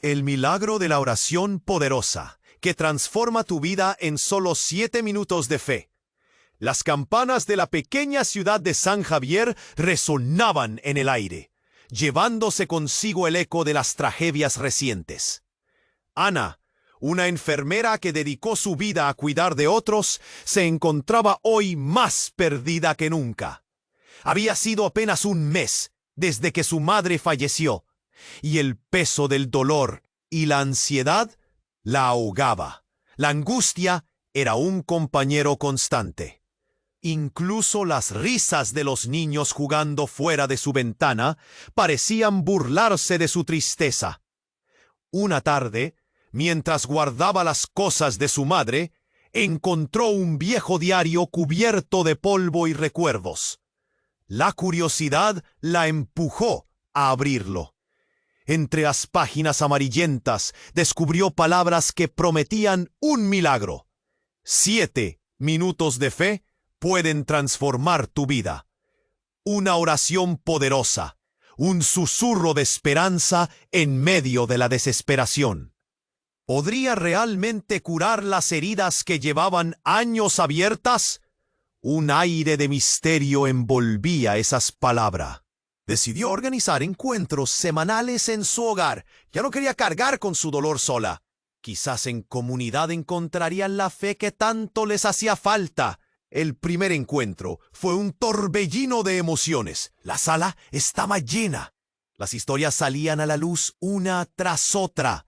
El milagro de la oración poderosa, que transforma tu vida en solo 7 minutos de fe. Las campanas de la pequeña ciudad de San Javier resonaban en el aire, llevándose consigo el eco de las tragedias recientes. Ana, una enfermera que dedicó su vida a cuidar de otros, se encontraba hoy más perdida que nunca. Había sido apenas un mes desde que su madre falleció, y el peso del dolor y la ansiedad la ahogaba. La angustia era un compañero constante. Incluso las risas de los niños jugando fuera de su ventana parecían burlarse de su tristeza. Una tarde, mientras guardaba las cosas de su madre, encontró un viejo diario cubierto de polvo y recuerdos. La curiosidad la empujó a abrirlo. Entre las páginas amarillentas descubrió palabras que prometían un milagro. 7 minutos de fe pueden transformar tu vida. Una oración poderosa, un susurro de esperanza en medio de la desesperación. ¿Podría realmente curar las heridas que llevaban años abiertas? Un aire de misterio envolvía esas palabras. Decidió organizar encuentros semanales en su hogar. Ya no quería cargar con su dolor sola. Quizás en comunidad encontrarían la fe que tanto les hacía falta. El primer encuentro fue un torbellino de emociones. La sala estaba llena. Las historias salían a la luz una tras otra.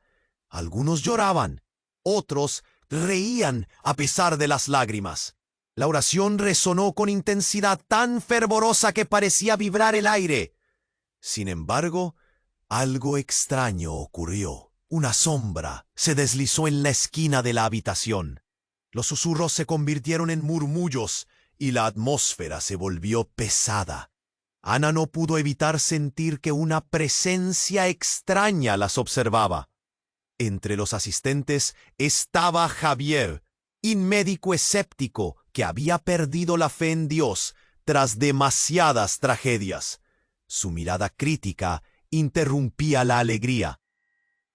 Algunos lloraban, otros reían a pesar de las lágrimas. La oración resonó con intensidad tan fervorosa que parecía vibrar el aire. Sin embargo, algo extraño ocurrió. Una sombra se deslizó en la esquina de la habitación. Los susurros se convirtieron en murmullos y la atmósfera se volvió pesada. Ana no pudo evitar sentir que una presencia extraña las observaba. Entre los asistentes estaba Javier, un médico escéptico que había perdido la fe en Dios tras demasiadas tragedias. Su mirada crítica interrumpía la alegría.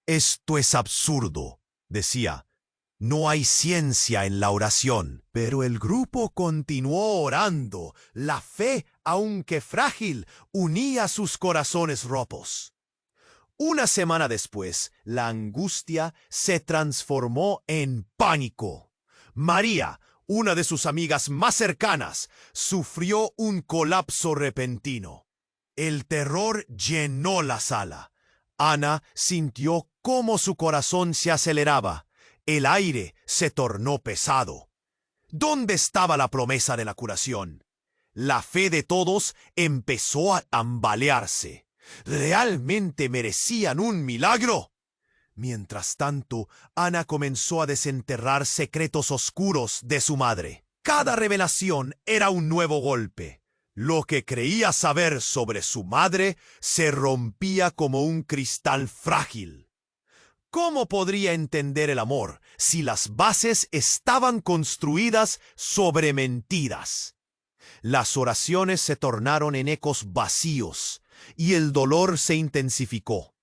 «Esto es absurdo», decía. «No hay ciencia en la oración». Pero el grupo continuó orando. La fe, aunque frágil, unía sus corazones rotos. Una semana después, la angustia se transformó en pánico. María, una de sus amigas más cercanas, sufrió un colapso repentino. El terror llenó la sala. Ana sintió cómo su corazón se aceleraba. El aire se tornó pesado. ¿Dónde estaba la promesa de la curación? La fe de todos empezó a tambalearse. ¿Realmente merecían un milagro? Mientras tanto, Ana comenzó a desenterrar secretos oscuros de su madre. Cada revelación era un nuevo golpe. Lo que creía saber sobre su madre se rompía como un cristal frágil. ¿Cómo podría entender el amor si las bases estaban construidas sobre mentiras? Las oraciones se tornaron en ecos vacíos y el dolor se intensificó.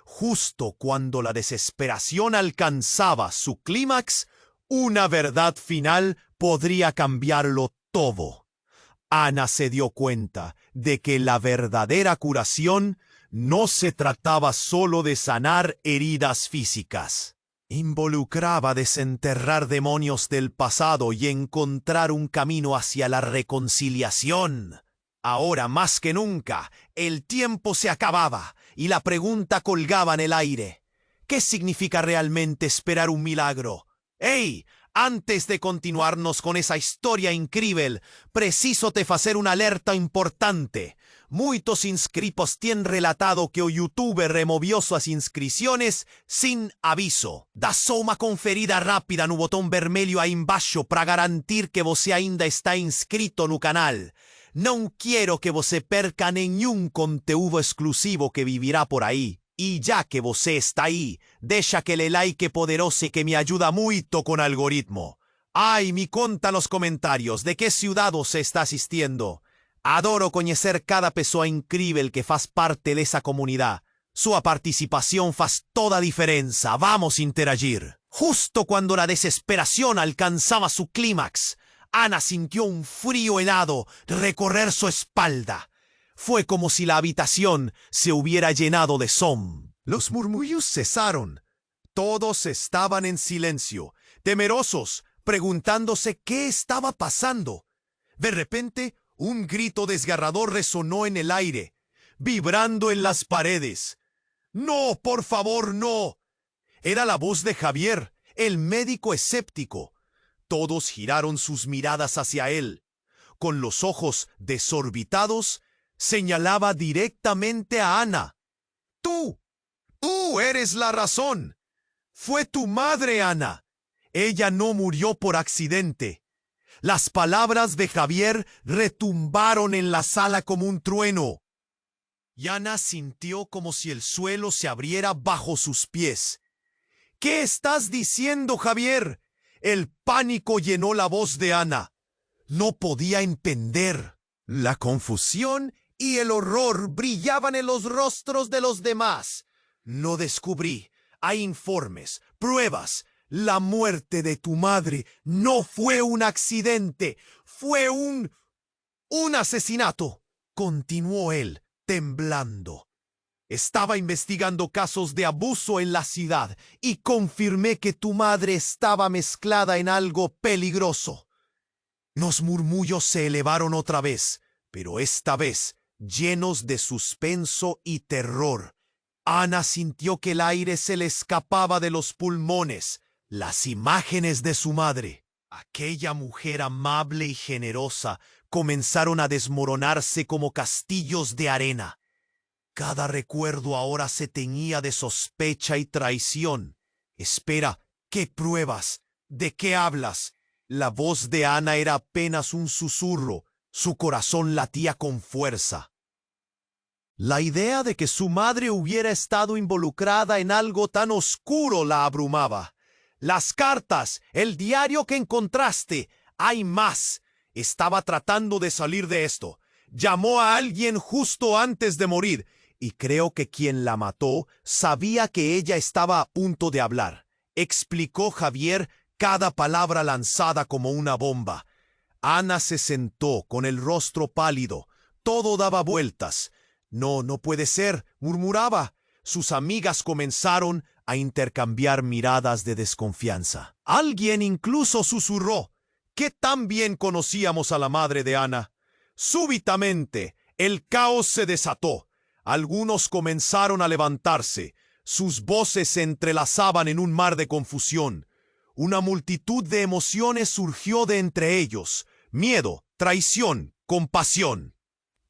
Justo cuando la desesperación alcanzaba su clímax, una verdad final podría cambiarlo todo. Ana se dio cuenta de que la verdadera curación no se trataba solo de sanar heridas físicas. Involucraba desenterrar demonios del pasado y encontrar un camino hacia la reconciliación. Ahora más que nunca, el tiempo se acababa y la pregunta colgaba en el aire. ¿Qué significa realmente esperar un milagro? ¡Hey! Antes de continuarnos con esa historia increíble, preciso te hacer una alerta importante. Muchos inscritos tienen relatado que o YouTube removió sus inscripciones sin aviso. Da só uma conferida rápida no botão vermelho aí embaixo para garantir que você ainda está inscrito no canal. Não quero que você perca nenhum conteúdo exclusivo que vivirá por aí. Y ya que você está ahí, deja que le like poderoso que me ayuda mucho con algoritmo. Ay, me conta los comentarios de qué ciudad você está asistiendo. Adoro conocer cada pessoa incrível que faz parte de esa comunidad. Sua participación faz toda diferencia. Vamos a interagir. Justo cuando la desesperación alcanzaba su clímax, Ana sintió un frío helado recorrer su espalda. Fue como si la habitación se hubiera llenado de sombra. Los murmullos cesaron. Todos estaban en silencio, temerosos, preguntándose qué estaba pasando. De repente, un grito desgarrador resonó en el aire, vibrando en las paredes. ¡No, por favor, no! Era la voz de Javier, el médico escéptico. Todos giraron sus miradas hacia él. Con los ojos desorbitados, señalaba directamente a Ana. ¡Tú eres la razón! Fue tu madre, Ana. Ella no murió por accidente. Las palabras de Javier retumbaron en la sala como un trueno. Y Ana sintió como si el suelo se abriera bajo sus pies. ¿Qué estás diciendo, Javier? El pánico llenó la voz de Ana. No podía entender. La confusión y el horror brillaban en los rostros de los demás. No descubrí. Hay informes, pruebas. La muerte de tu madre no fue un accidente. Fue un asesinato. Continuó él, temblando. Estaba investigando casos de abuso en la ciudad y confirmé que tu madre estaba mezclada en algo peligroso. Los murmullos se elevaron otra vez, pero esta vez llenos de suspenso y terror. Ana sintió que el aire se le escapaba de los pulmones. Las imágenes de su madre, aquella mujer amable y generosa, comenzaron a desmoronarse como castillos de arena. Cada recuerdo ahora se teñía de sospecha y traición. Espera, ¿qué pruebas? ¿De qué hablas? La voz de Ana era apenas un susurro. Su corazón latía con fuerza. La idea de que su madre hubiera estado involucrada en algo tan oscuro la abrumaba. Las cartas, el diario que encontraste, hay más. Estaba tratando de salir de esto. Llamó a alguien justo antes de morir, y creo que quien la mató sabía que ella estaba a punto de hablar. Explicó Javier, cada palabra lanzada como una bomba. Ana se sentó con el rostro pálido. Todo daba vueltas. No puede ser, murmuraba. Sus amigas comenzaron a intercambiar miradas de desconfianza. Alguien incluso susurró: ¿qué tan bien conocíamos a la madre de Ana? Súbitamente, el caos se desató. Algunos comenzaron a levantarse. Sus voces se entrelazaban en un mar de confusión. Una multitud de emociones surgió de entre ellos: miedo, traición, compasión.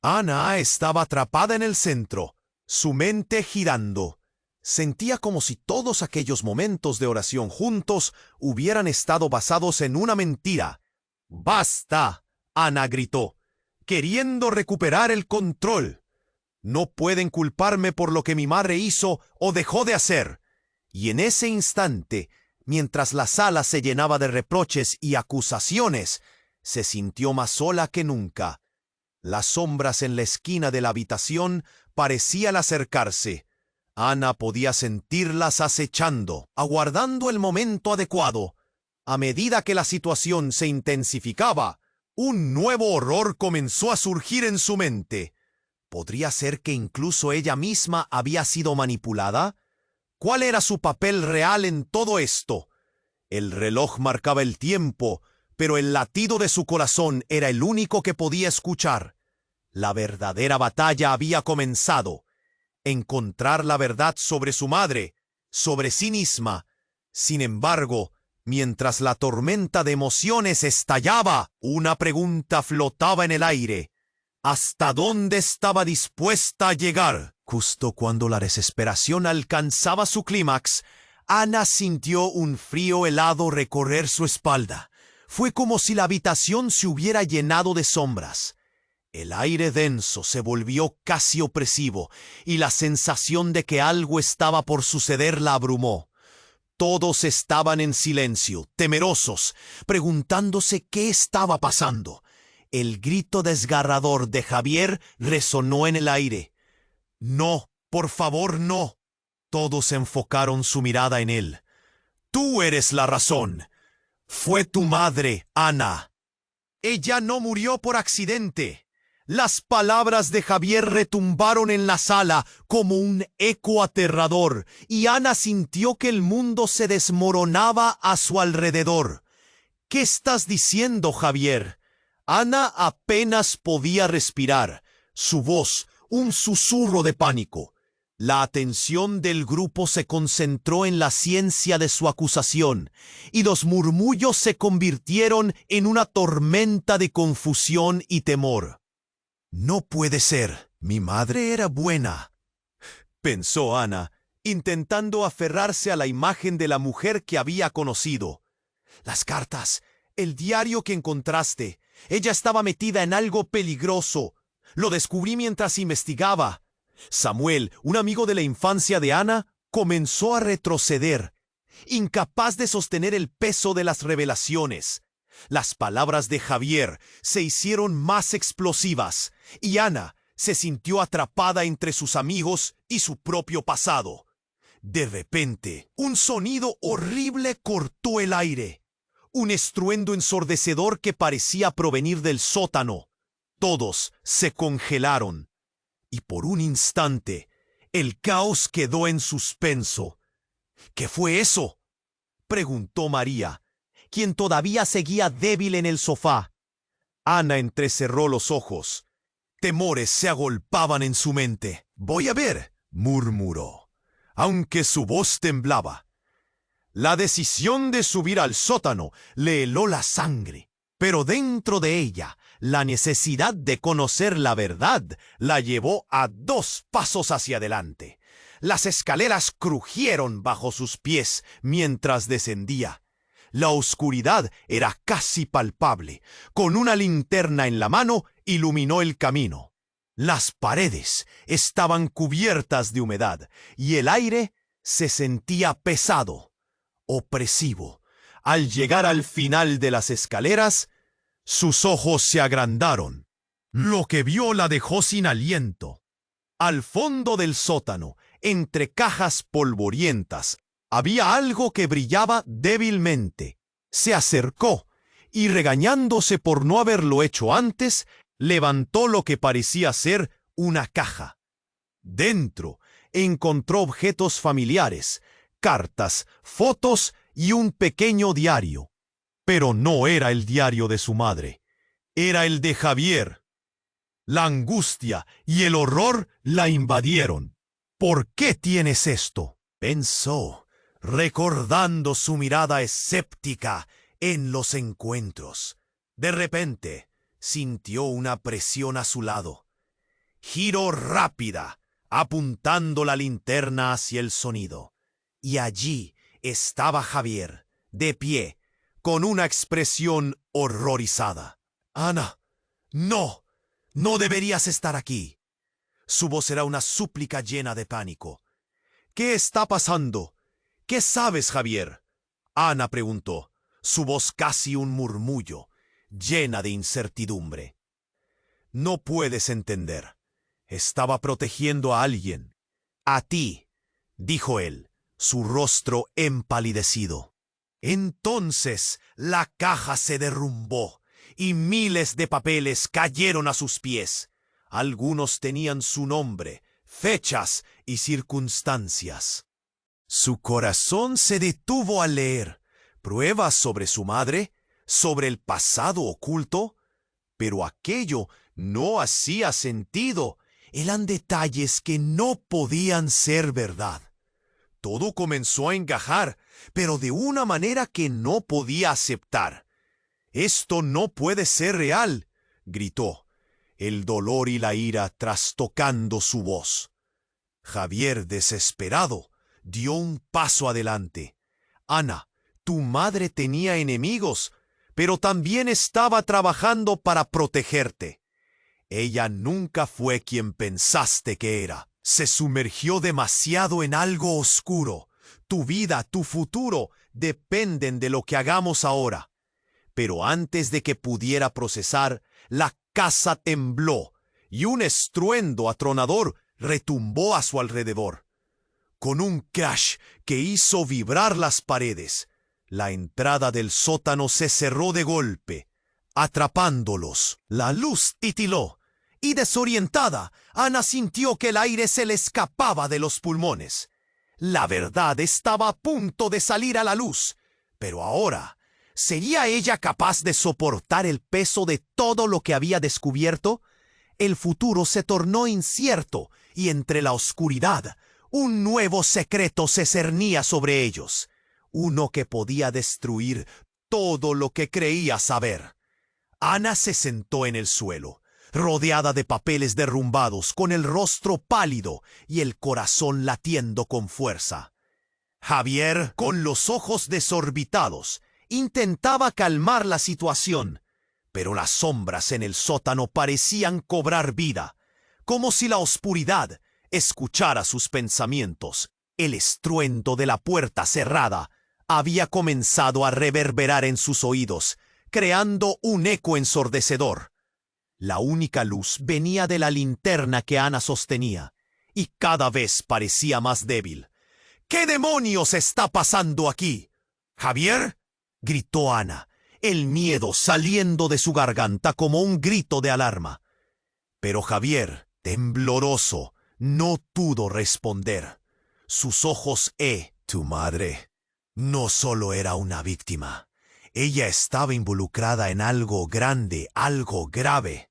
Ana estaba atrapada en el centro, su mente girando. Sentía como si todos aquellos momentos de oración juntos hubieran estado basados en una mentira. ¡Basta!, Ana gritó, queriendo recuperar el control. No pueden culparme por lo que mi madre hizo o dejó de hacer. Y en ese instante, mientras la sala se llenaba de reproches y acusaciones, se sintió más sola que nunca. Las sombras en la esquina de la habitación parecían acercarse. Ana podía sentirlas acechando, aguardando el momento adecuado. A medida que la situación se intensificaba, un nuevo horror comenzó a surgir en su mente. ¿Podría ser que incluso ella misma había sido manipulada? ¿Cuál era su papel real en todo esto? El reloj marcaba el tiempo, pero el latido de su corazón era el único que podía escuchar. La verdadera batalla había comenzado. Encontrar la verdad sobre su madre, sobre sí misma. Sin embargo, mientras la tormenta de emociones estallaba, una pregunta flotaba en el aire. ¿Hasta dónde estaba dispuesta a llegar? Justo cuando la desesperación alcanzaba su clímax, Ana sintió un frío helado recorrer su espalda. Fue como si la habitación se hubiera llenado de sombras. El aire denso se volvió casi opresivo y la sensación de que algo estaba por suceder la abrumó. Todos estaban en silencio, temerosos, preguntándose qué estaba pasando. El grito desgarrador de Javier resonó en el aire. No por favor, no. Todos enfocaron su mirada en él. Tú eres la razón. Fue tu madre, Ana. Ella no murió por accidente. Las palabras de Javier retumbaron en la sala como un eco aterrador, y Ana sintió que el mundo se desmoronaba a su alrededor. ¿Qué estás diciendo, Javier? Ana apenas podía respirar. Su voz, un susurro de pánico. La atención del grupo se concentró en la ciencia de su acusación, y los murmullos se convirtieron en una tormenta de confusión y temor. No puede ser, mi madre era buena, pensó Ana, intentando aferrarse a la imagen de la mujer que había conocido. Las cartas, el diario que encontraste, ella estaba metida en algo peligroso. Lo descubrí mientras investigaba. Samuel, un amigo de la infancia de Ana, comenzó a retroceder, incapaz de sostener el peso de las revelaciones. Las palabras de Javier se hicieron más explosivas, y Ana se sintió atrapada entre sus amigos y su propio pasado. De repente, un sonido horrible cortó el aire. Un estruendo ensordecedor que parecía provenir del sótano. Todos se congelaron. Y por un instante, el caos quedó en suspenso. ¿Qué fue eso?, preguntó María, quien todavía seguía débil en el sofá. Ana entrecerró los ojos. Temores se agolpaban en su mente. «Voy a ver», murmuró, aunque su voz temblaba. La decisión de subir al sótano le heló la sangre, pero dentro de ella, la necesidad de conocer la verdad la llevó a 2 pasos hacia adelante. Las escaleras crujieron bajo sus pies mientras descendía. La oscuridad era casi palpable. Con una linterna en la mano, iluminó el camino. Las paredes estaban cubiertas de humedad y el aire se sentía pesado, opresivo. Al llegar al final de las escaleras, sus ojos se agrandaron. Lo que vio la dejó sin aliento. Al fondo del sótano, entre cajas polvorientas, había algo que brillaba débilmente. Se acercó y, regañándose por no haberlo hecho antes, levantó lo que parecía ser una caja. Dentro encontró objetos familiares, cartas, fotos y un pequeño diario. Pero no era el diario de su madre. Era el de Javier. La angustia y el horror la invadieron. «¿Por qué tienes esto?», pensó, recordando su mirada escéptica en los encuentros. De repente, sintió una presión a su lado. Giró rápida, apuntando la linterna hacia el sonido. Y allí estaba Javier, de pie, con una expresión horrorizada. «Ana, no, no deberías estar aquí». Su voz era una súplica llena de pánico. «¿Qué está pasando? ¿Qué sabes, Javier?», Ana preguntó, su voz casi un murmullo, llena de incertidumbre. «No puedes entender. Estaba protegiendo a alguien». «A ti», dijo él, su rostro empalidecido. Entonces la caja se derrumbó y miles de papeles cayeron a sus pies. Algunos tenían su nombre, fechas y circunstancias. Su corazón se detuvo al leer pruebas sobre su madre, sobre el pasado oculto, pero aquello no hacía sentido. Eran detalles que no podían ser verdad. Todo comenzó a encajar, pero de una manera que no podía aceptar. «Esto no puede ser real», gritó, el dolor y la ira trastocando su voz. Javier, desesperado, dio un paso adelante. «Ana, tu madre tenía enemigos, pero también estaba trabajando para protegerte. Ella nunca fue quien pensaste que era. Se sumergió demasiado en algo oscuro. Tu vida, tu futuro, dependen de lo que hagamos ahora». Pero antes de que pudiera procesar, la casa tembló y un estruendo atronador retumbó a su alrededor. Con un crash que hizo vibrar las paredes, la entrada del sótano se cerró de golpe, atrapándolos. La luz titiló, y desorientada, Ana sintió que el aire se le escapaba de los pulmones. La verdad estaba a punto de salir a la luz, pero ahora, ¿sería ella capaz de soportar el peso de todo lo que había descubierto? El futuro se tornó incierto, y entre la oscuridad, un nuevo secreto se cernía sobre ellos, uno que podía destruir todo lo que creía saber. Ana se sentó en el suelo, rodeada de papeles derrumbados, con el rostro pálido y el corazón latiendo con fuerza. Javier, con los ojos desorbitados, intentaba calmar la situación, pero las sombras en el sótano parecían cobrar vida, como si la oscuridad escuchara sus pensamientos. El estruendo de la puerta cerrada había comenzado a reverberar en sus oídos, creando un eco ensordecedor. La única luz venía de la linterna que Ana sostenía, y cada vez parecía más débil. ¿Qué demonios está pasando aquí? ¿Javier?, gritó Ana, el miedo saliendo de su garganta como un grito de alarma. Pero Javier, tembloroso, no pudo responder. Sus ojos tu madre no solo era una víctima. Ella estaba involucrada en algo grande, algo grave.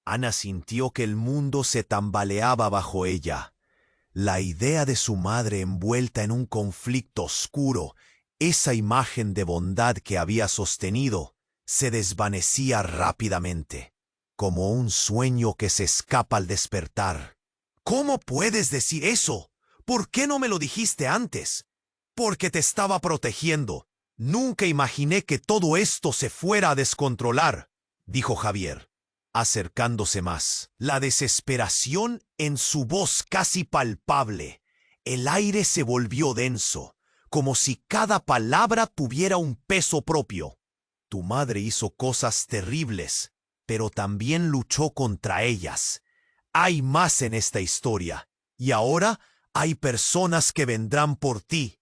Ana sintió que el mundo se tambaleaba bajo ella. La idea de su madre envuelta en un conflicto oscuro, esa imagen de bondad que había sostenido, se desvanecía rápidamente, como un sueño que se escapa al despertar. ¿Cómo puedes decir eso? ¿Por qué no me lo dijiste antes? Porque te estaba protegiendo. Nunca imaginé que todo esto se fuera a descontrolar, dijo Javier, acercándose más, la desesperación en su voz casi palpable. El aire se volvió denso, como si cada palabra tuviera un peso propio. Tu madre hizo cosas terribles, pero también luchó contra ellas. Hay más en esta historia, y ahora hay personas que vendrán por ti.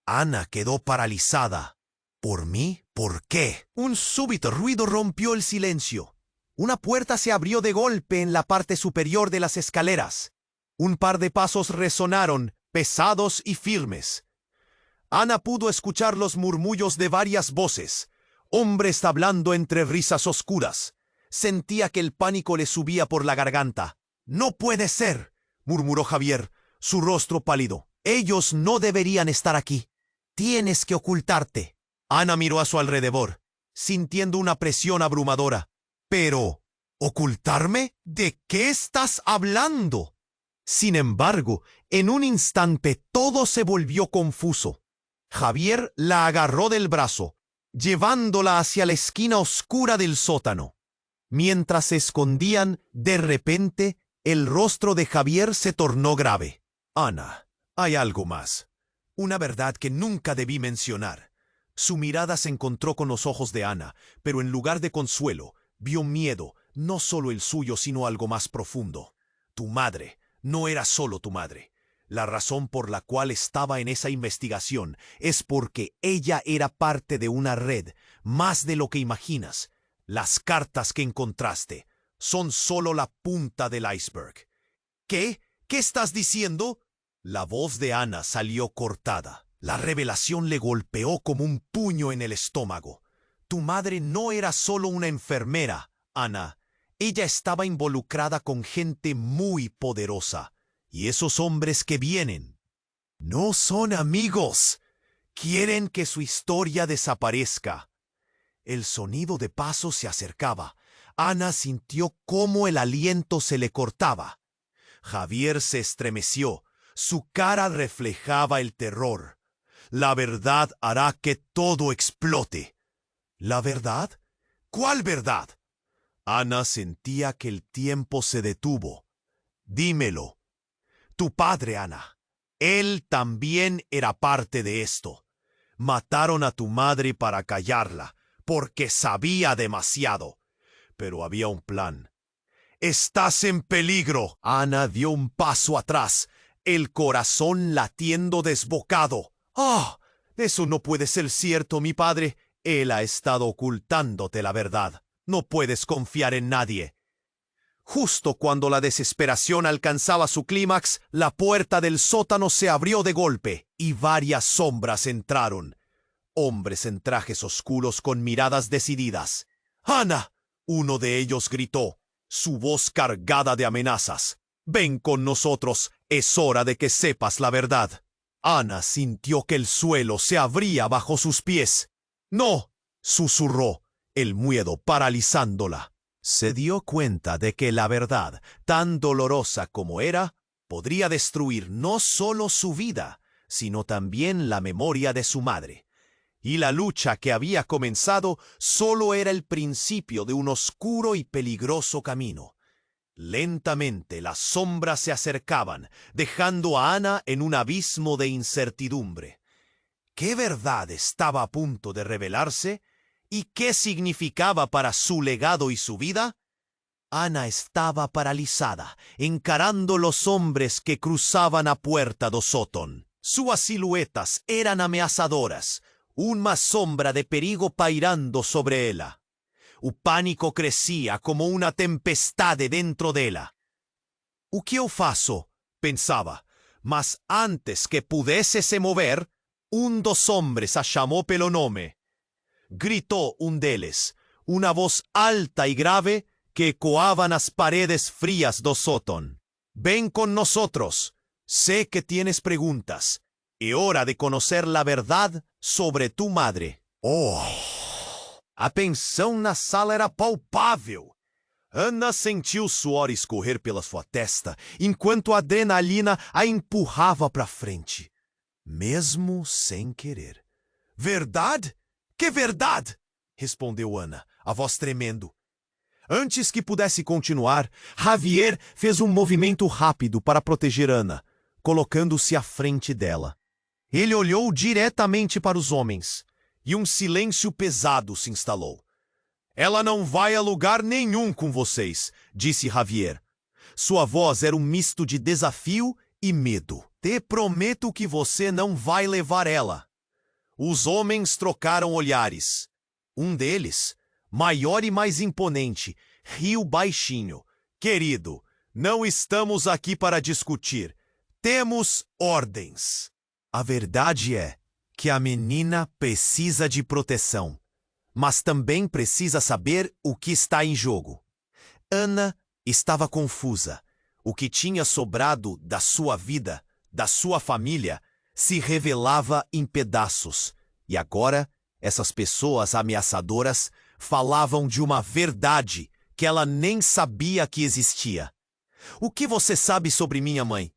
Ana quedó paralizada. ¿Por mí? ¿Por qué? Un súbito ruido rompió el silencio. Una puerta se abrió de golpe en la parte superior de las escaleras. Un par de pasos resonaron, pesados y firmes. Ana pudo escuchar los murmullos de varias voces, hombres hablando entre risas oscuras. Sentía que el pánico le subía por la garganta. «No puede ser», murmuró Javier, su rostro pálido. «Ellos no deberían estar aquí. Tienes que ocultarte». Ana miró a su alrededor, sintiendo una presión abrumadora. «¿Pero ocultarme? ¿De qué estás hablando?» Sin embargo, en un instante todo se volvió confuso. Javier la agarró del brazo, llevándola hacia la esquina oscura del sótano. Mientras se escondían, de repente, el rostro de Javier se tornó grave. «Ana, hay algo más. Una verdad que nunca debí mencionar». Su mirada se encontró con los ojos de Ana, pero en lugar de consuelo, vio miedo, no solo el suyo, sino algo más profundo. Tu madre no era solo tu madre. La razón por la cual estaba en esa investigación es porque ella era parte de una red, más de lo que imaginas. Las cartas que encontraste son solo la punta del iceberg. ¿Qué? ¿Qué estás diciendo? La voz de Ana salió cortada. La revelación le golpeó como un puño en el estómago. Tu madre no era solo una enfermera, Ana. Ella estaba involucrada con gente muy poderosa. Y esos hombres que vienen no son amigos. Quieren que su historia desaparezca. El sonido de pasos se acercaba. Ana sintió cómo el aliento se le cortaba. Javier se estremeció. Su cara reflejaba el terror. La verdad hará que todo explote. ¿La verdad? ¿Cuál verdad? Ana sentía que el tiempo se detuvo. Dímelo. Tu padre, Ana. Él también era parte de esto. Mataron a tu madre para callarla, porque sabía demasiado. Pero había un plan. Estás en peligro. Ana dio un paso atrás, el corazón latiendo desbocado. ¡Ah! Eso no puede ser cierto, mi padre. Él ha estado ocultándote la verdad. No puedes confiar en nadie. Justo cuando la desesperación alcanzaba su clímax, la puerta del sótano se abrió de golpe y varias sombras entraron. Hombres en trajes oscuros con miradas decididas. ¡Ana! Uno de ellos gritó, su voz cargada de amenazas. Ven con nosotros, es hora de que sepas la verdad. Ana sintió que el suelo se abría bajo sus pies. ¡No!, susurró, el miedo paralizándola. Se dio cuenta de que la verdad, tan dolorosa como era, podría destruir no solo su vida, sino también la memoria de su madre. Y la lucha que había comenzado solo era el principio de un oscuro y peligroso camino. Lentamente las sombras se acercaban, dejando a Ana en un abismo de incertidumbre. ¿Qué verdad estaba a punto de revelarse? ¿Y qué significaba para su legado y su vida? Ana estaba paralizada, encarando los hombres que cruzaban a puerta do sótão. Suas siluetas eran ameaçadoras, uma sombra de perigo pairando sobre ela. O pânico crescia como uma tempestade dentro dela. O que eu faço? Pensava, mas antes que pudesse se mover, dos hombres a chamou pelo nome. Gritou deles, uma voz alta e grave que ecoava nas paredes frias do sótão. Ven con nosotros. Sé que tienes preguntas. É hora de conocer la verdad sobre tu madre. Oh! A tensão na sala era palpável. Ana sentiu o suor escorrer pela sua testa, enquanto a adrenalina a empurrava para frente. Mesmo sem querer. Verdade? Que verdade? Respondeu Ana, a voz tremendo. Antes que pudesse continuar, Javier fez um movimento rápido para proteger Ana, colocando-se à frente dela. Ele olhou diretamente para os homens, e um silêncio pesado se instalou. Ela não vai a lugar nenhum com vocês, disse Javier. Sua voz era um misto de desafio e medo. Te prometo que você não vai levar ela. Os homens trocaram olhares. Deles, maior e mais imponente, riu baixinho. Querido, não estamos aqui para discutir. Temos ordens. A verdade é que a menina precisa de proteção, mas também precisa saber o que está em jogo. Ana estava confusa. O que tinha sobrado da sua vida, da sua família, se revelava em pedaços. E agora, essas pessoas ameaçadoras falavam de uma verdade que ela nem sabia que existia. O que você sabe sobre minha mãe?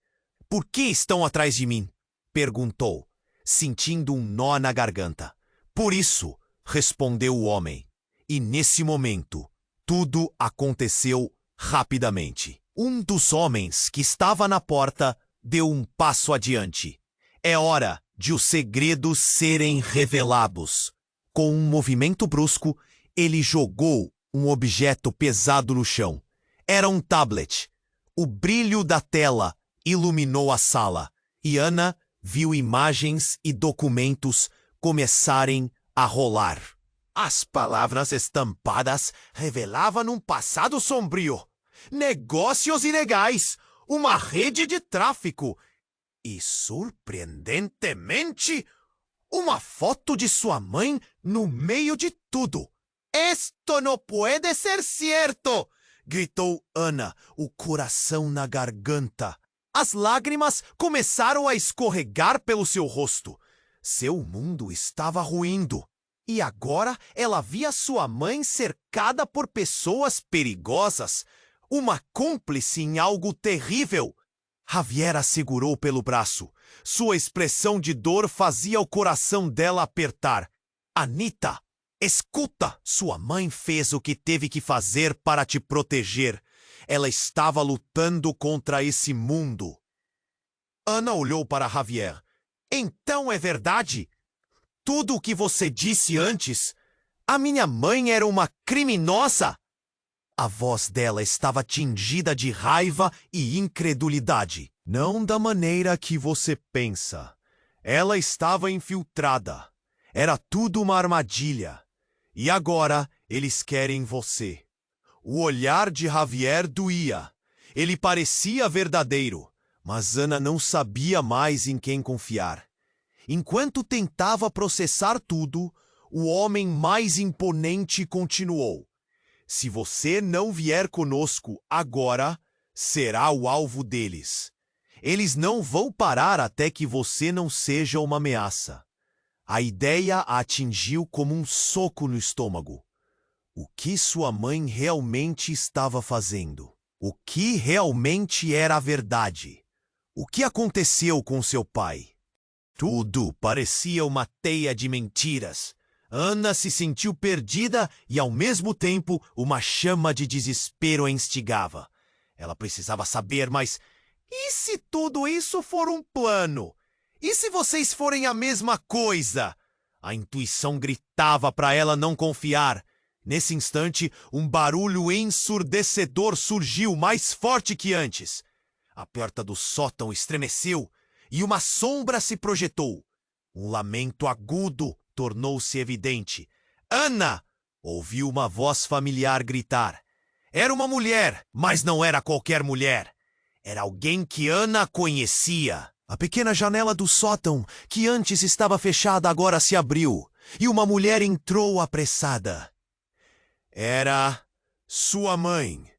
Por que estão atrás de mim? Perguntou, sentindo um nó na garganta. Por isso, respondeu o homem. E nesse momento, tudo aconteceu rapidamente. Dos homens que estava na porta deu um passo adiante. É hora de os segredos serem revelados. Com um movimento brusco, ele jogou um objeto pesado no chão. Era um tablet. O brilho da tela iluminou a sala e Ana viu imagens e documentos começarem a rolar. As palavras estampadas revelavam um passado sombrio, negócios ilegais, uma rede de tráfico e, surpreendentemente, uma foto de sua mãe no meio de tudo. Esto não pode ser certo! Gritou Ana, o coração na garganta. As lágrimas começaram a escorregar pelo seu rosto. Seu mundo estava ruindo. E agora ela via sua mãe cercada por pessoas perigosas, uma cúmplice em algo terrível. Javier a segurou pelo braço. Sua expressão de dor fazia o coração dela apertar. Anita, escuta! Sua mãe fez o que teve que fazer para te proteger. Ela estava lutando contra esse mundo. Ana olhou para Javier. Então é verdade? Tudo o que você disse antes? A minha mãe era uma criminosa? A voz dela estava tingida de raiva e incredulidade. Não da maneira que você pensa. Ela estava infiltrada. Era tudo uma armadilha. E agora eles querem você. O olhar de Javier doía. Ele parecia verdadeiro, mas Ana não sabia mais em quem confiar. Enquanto tentava processar tudo, o homem mais imponente continuou. Se você não vier conosco agora, será o alvo deles. Eles não vão parar até que você não seja uma ameaça. A ideia a atingiu como um soco no estômago. O que sua mãe realmente estava fazendo? O que realmente era a verdade? O que aconteceu com seu pai? Tudo parecia uma teia de mentiras. Ana se sentiu perdida e, ao mesmo tempo, uma chama de desespero a instigava. Ela precisava saber, mas e se tudo isso for um plano? E se vocês forem a mesma coisa? A intuição gritava para ela não confiar. Nesse instante, um barulho ensurdecedor surgiu, mais forte que antes. A porta do sótão estremeceu e uma sombra se projetou. Um lamento agudo tornou-se evidente. Ana! Ouviu uma voz familiar gritar. Era uma mulher, mas não era qualquer mulher. Era alguém que Ana conhecia. A pequena janela do sótão, que antes estava fechada, agora se abriu, e uma mulher entrou apressada. Era sua mãe,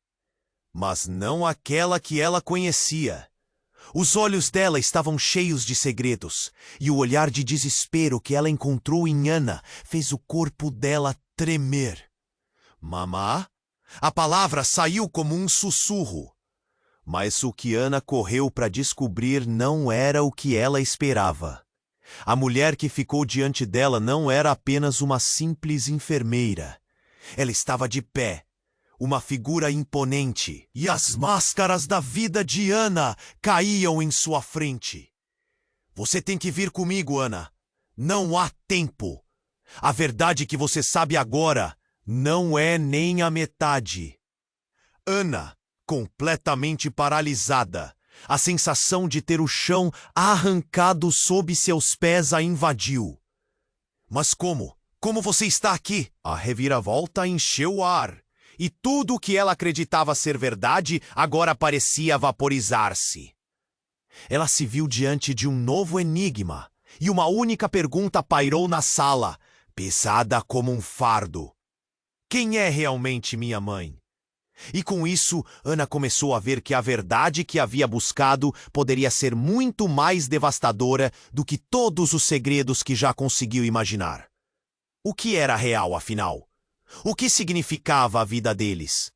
mas não aquela que ela conhecia. Os olhos dela estavam cheios de segredos, e o olhar de desespero que ela encontrou em Ana fez o corpo dela tremer. Mamá? A palavra saiu como um sussurro. Mas o que Ana correu para descobrir não era o que ela esperava. A mulher que ficou diante dela não era apenas uma simples enfermeira. Ela estava de pé, uma figura imponente, e as máscaras da vida de Ana caíam em sua frente. Você tem que vir comigo, Ana. Não há tempo. A verdade que você sabe agora não é nem a metade. Ana, completamente paralisada, a sensação de ter o chão arrancado sob seus pés a invadiu. Mas como? Como você está aqui? A reviravolta encheu o ar, e tudo o que ela acreditava ser verdade agora parecia vaporizar-se. Ela se viu diante de um novo enigma, e uma única pergunta pairou na sala, pesada como um fardo. Quem é realmente minha mãe? E com isso, Ana começou a ver que a verdade que havia buscado poderia ser muito mais devastadora do que todos os segredos que já conseguiu imaginar. O que era real, afinal? O que significava a vida deles?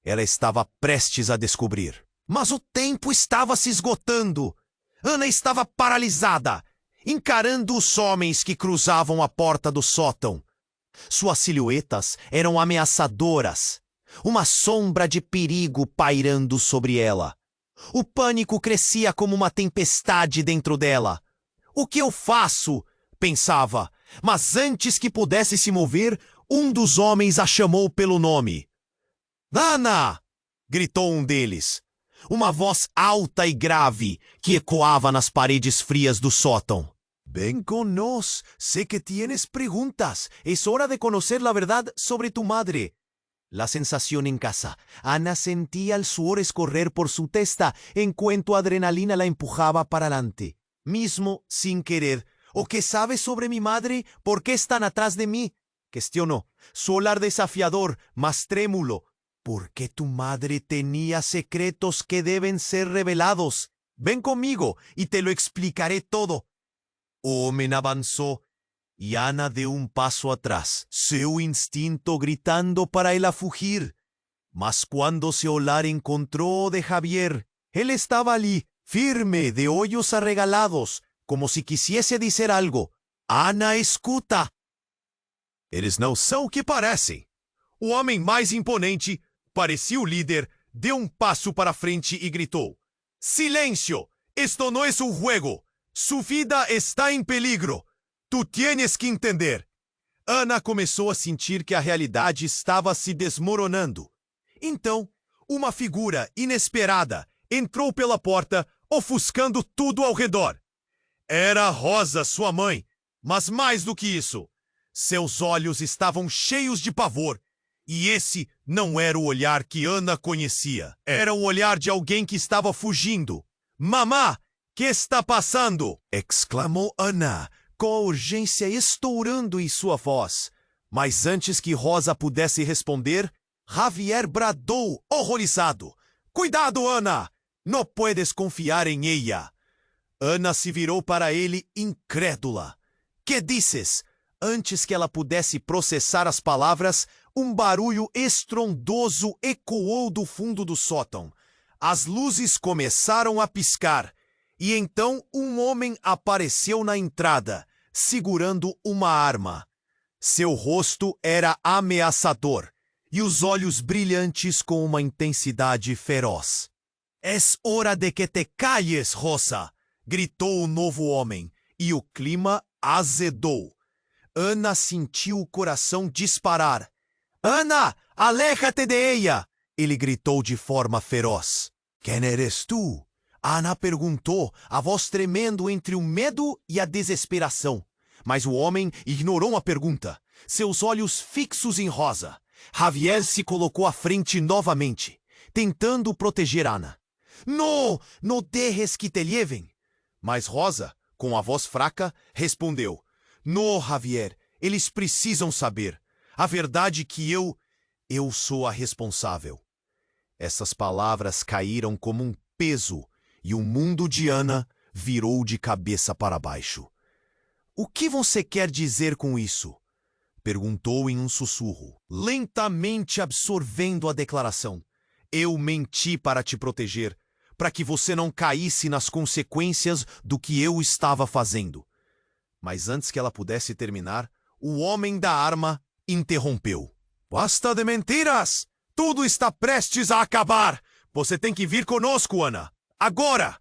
Ela estava prestes a descobrir. Mas o tempo estava se esgotando. Ana estava paralisada, encarando os homens que cruzavam a porta do sótão. Suas silhuetas eram ameaçadoras. Uma sombra de perigo pairando sobre ela. O pânico crescia como uma tempestade dentro dela. O que eu faço? Pensava. Mas antes que pudesse se mover, um dos homens a chamou pelo nome. Ana! Gritou um deles. Uma voz alta e grave que ecoava nas paredes frias do sótão. Ven con nós. Sé que tienes preguntas. Es hora de conocer la verdad sobre tu madre. La sensación en casa. Ana sentía el sudor escorrer por su testa en cuanto adrenalina la empujaba para adelante. Mismo sin querer. ¿O qué sabes sobre mi madre? ¿Por qué están atrás de mí? Cuestionó. Su hablar desafiador, más trémulo. Porque tu madre tenía secretos que deben ser revelados. Ven conmigo y te lo explicaré todo. O homem avançou. E Ana deu um passo atrás, seu instinto gritando para ela fugir. Mas quando seu olhar encontrou o de Javier, ele estava ali, firme, de olhos arregalados, como se quisiese dizer algo. Ana, escuta! Eles não são o que parecem. O homem mais imponente, parecia o líder, deu um passo para frente e gritou. Silêncio! Esto no es un juego! Su vida está em peligro! Tu tienes que entender. Ana começou a sentir que a realidade estava se desmoronando. Então, uma figura inesperada entrou pela porta, ofuscando tudo ao redor. Era Rosa, sua mãe, mas mais do que isso, seus olhos estavam cheios de pavor. E esse não era o olhar que Ana conhecia. Era o olhar de alguém que estava fugindo. "Mamá, que está passando?" exclamou Ana, com a urgência estourando em sua voz. Mas antes que Rosa pudesse responder, Javier bradou, horrorizado: "Cuidado, Ana! Não puedes confiar em ella." Ana se virou para ele, incrédula. "Que dices?" Antes que ela pudesse processar as palavras, um barulho estrondoso ecoou do fundo do sótão. As luzes começaram a piscar, e então um homem apareceu na entrada, segurando uma arma. Seu rosto era ameaçador, e os olhos brilhantes com uma intensidade feroz. "Es hora de que te calles, Rosa!" gritou o novo homem, e o clima azedou. Ana sentiu o coração disparar. "Ana, aléjate de ella!" ele gritou de forma feroz. "Quem eres tu?" Ana perguntou, a voz tremendo entre o medo e a desesperação. Mas o homem ignorou a pergunta, seus olhos fixos em Rosa. Javier se colocou à frente novamente, tentando proteger Ana. "No, no dejes que te lleven." Mas Rosa, com a voz fraca, respondeu: "No, Javier, eles precisam saber. A verdade é que eu sou a responsável." Essas palavras caíram como um peso e o mundo de Ana virou de cabeça para baixo. "O que você quer dizer com isso?" perguntou em um sussurro, lentamente absorvendo a declaração. "Eu menti para te proteger, para que você não caísse nas consequências do que eu estava fazendo." Mas antes que ela pudesse terminar, o homem da arma interrompeu. "Basta de mentiras! Tudo está prestes a acabar! Você tem que vir conosco, Ana! Agora!"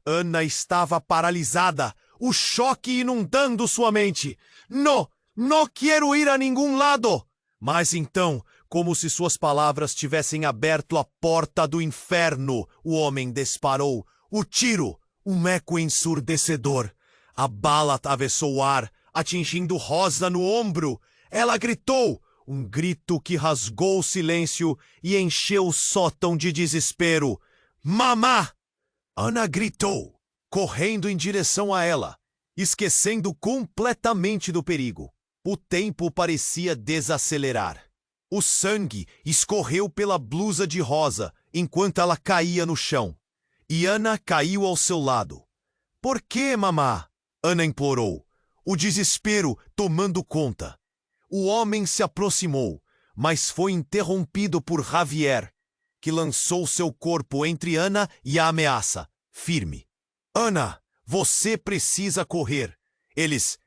Ana estava paralisada, o choque inundando sua mente. Não quero ir a nenhum lado!" Mas então, como se suas palavras tivessem aberto a porta do inferno, o homem disparou. O tiro, um eco ensurdecedor. A bala atravessou o ar, atingindo Rosa no ombro. Ela gritou, um grito que rasgou o silêncio e encheu o sótão de desespero. "Mamá!" Ana gritou, correndo em direção a ela, esquecendo completamente do perigo. O tempo parecia desacelerar. O sangue escorreu pela blusa de Rosa enquanto ela caía no chão. E Ana caiu ao seu lado. "Por que, mamá?" Ana implorou, o desespero tomando conta. O homem se aproximou, mas foi interrompido por Javier, que lançou seu corpo entre Ana e a ameaça, firme. "Ana, você precisa correr. Eles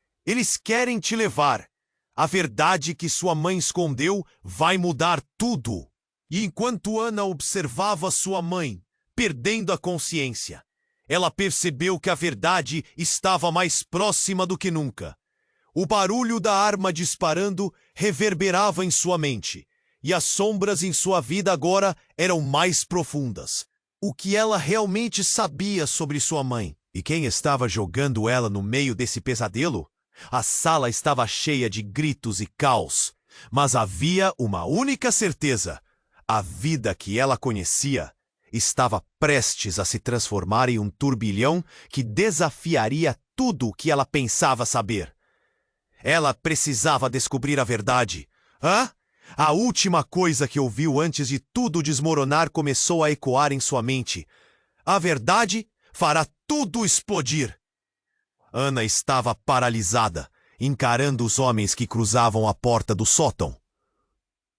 querem te levar. A verdade que sua mãe escondeu vai mudar tudo." E enquanto Ana observava sua mãe, perdendo a consciência, ela percebeu que a verdade estava mais próxima do que nunca. O barulho da arma disparando reverberava em sua mente, e as sombras em sua vida agora eram mais profundas. O que ela realmente sabia sobre sua mãe? E quem estava jogando ela no meio desse pesadelo? A sala estava cheia de gritos e caos, mas havia uma única certeza: a vida que ela conhecia estava prestes a se transformar em um turbilhão que desafiaria tudo o que ela pensava saber. Ela precisava descobrir a verdade. A última coisa que ouviu antes de tudo desmoronar começou a ecoar em sua mente. A verdade fará tudo explodir. Ana estava paralisada, encarando os homens que cruzavam a porta do sótão.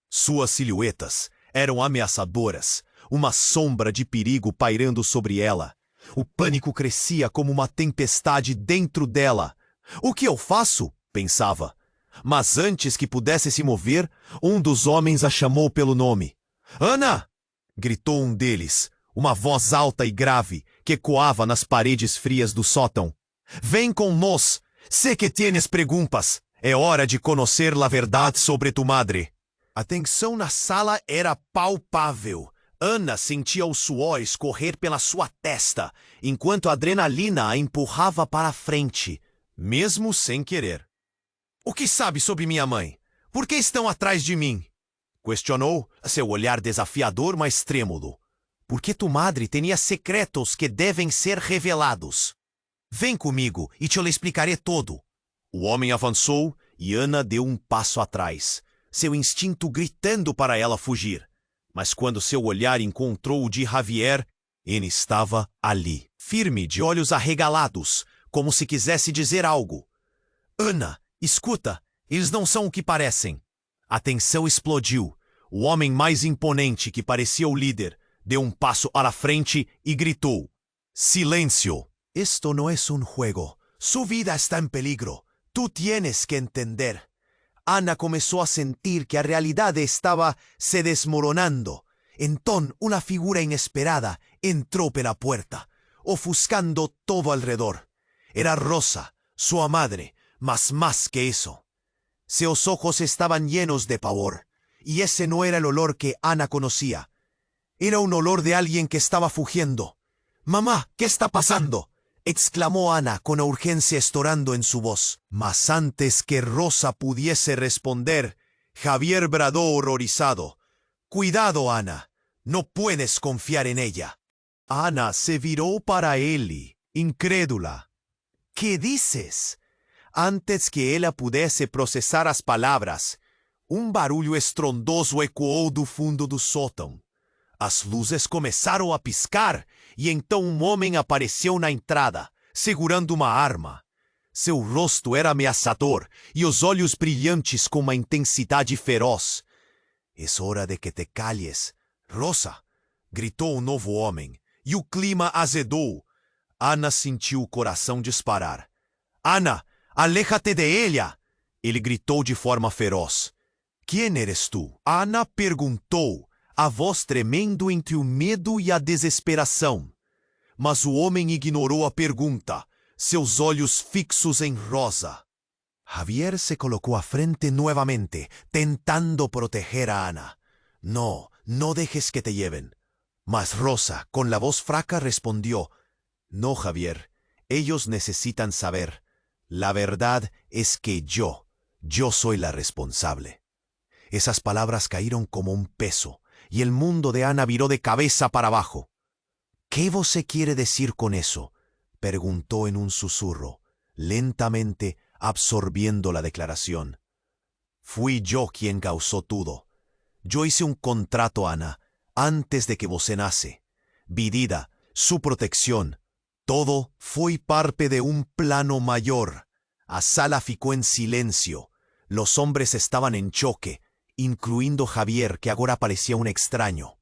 Suas silhuetas eram ameaçadoras, uma sombra de perigo pairando sobre ela. O pânico crescia como uma tempestade dentro dela. "O que eu faço?" pensava. Mas antes que pudesse se mover, um dos homens a chamou pelo nome. "Ana!" gritou um deles, uma voz alta e grave que ecoava nas paredes frias do sótão. "Vem com nós! Sé que tienes preguntas. É hora de conhecer a verdade sobre tu madre." A tensão na sala era palpável. Ana sentia o suor escorrer pela sua testa, enquanto a adrenalina a empurrava para a frente, mesmo sem querer. O que sabe sobre minha mãe? Por que estão atrás de mim? Questionou, seu olhar desafiador, mas trêmulo. Porque tu madre tinha secretos que devem ser revelados. Vem comigo e te lo explicarei todo. O homem avançou e Ana deu um passo atrás, seu instinto gritando para ela fugir. Mas quando seu olhar encontrou o de Javier, ele estava ali, firme, de olhos arregalados, como se quisesse dizer algo. Ana, escuta, eles não são o que parecem. A tensão explodiu. O homem mais imponente, que parecia o líder, deu um passo à frente e gritou. Silêncio! Esto no es un juego. Su vida está en peligro. Tú tienes que entender. Ana começou a sentir que a realidade estava se desmoronando. Então, uma figura inesperada entrou pela porta, ofuscando todo alrededor. Era Rosa, sua madre, mas más que eso. Seus ojos estaban llenos de pavor, y ese no era el olor que Ana conocía. Era un olor de alguien que estaba fugiendo. «Mamá, ¿qué está pasando?», exclamó Ana con urgencia estorando en su voz. Mas antes que Rosa pudiese responder, Javier bradó horrorizado. «Cuidado, Ana, no puedes confiar en ella». Ana se viró para él, incrédula. «¿Qué dices?». Antes que ela pudesse processar as palavras, um barulho estrondoso ecoou do fundo do sótão. As luzes começaram a piscar e então um homem apareceu na entrada, segurando uma arma. Seu rosto era ameaçador e os olhos brilhantes com uma intensidade feroz. «É hora de que te calles, Rosa», gritou o novo homem, e o clima azedou. Ana sentiu o coração disparar. «Ana, aléjate de ella!», ele gritou de forma feroz. «Quem eres tu?», Ana perguntou, a voz tremendo entre o medo e a desesperação. Mas o homem ignorou a pergunta, seus olhos fixos em Rosa. Javier se colocou à frente nuevamente, tentando proteger a Ana. «No, no dejes que te lleven». Mas Rosa, con la voz fraca, respondió. «No, Javier, ellos necesitan saber. La verdad es que yo soy la responsable». Esas palabras caíram como un peso, y el mundo de Ana viró de cabeza para abajo. «¿Qué você quiere decir con eso?», preguntó en un susurro, lentamente absorbiendo la declaración. «Fui yo quien causó todo. Yo hice un contrato, Ana, antes de que você nace. Vidida, su protección, todo fue parte de un plano mayor». A sala ficou en silencio. Los hombres estaban en choque, incluindo Javier, que agora parecía un extraño.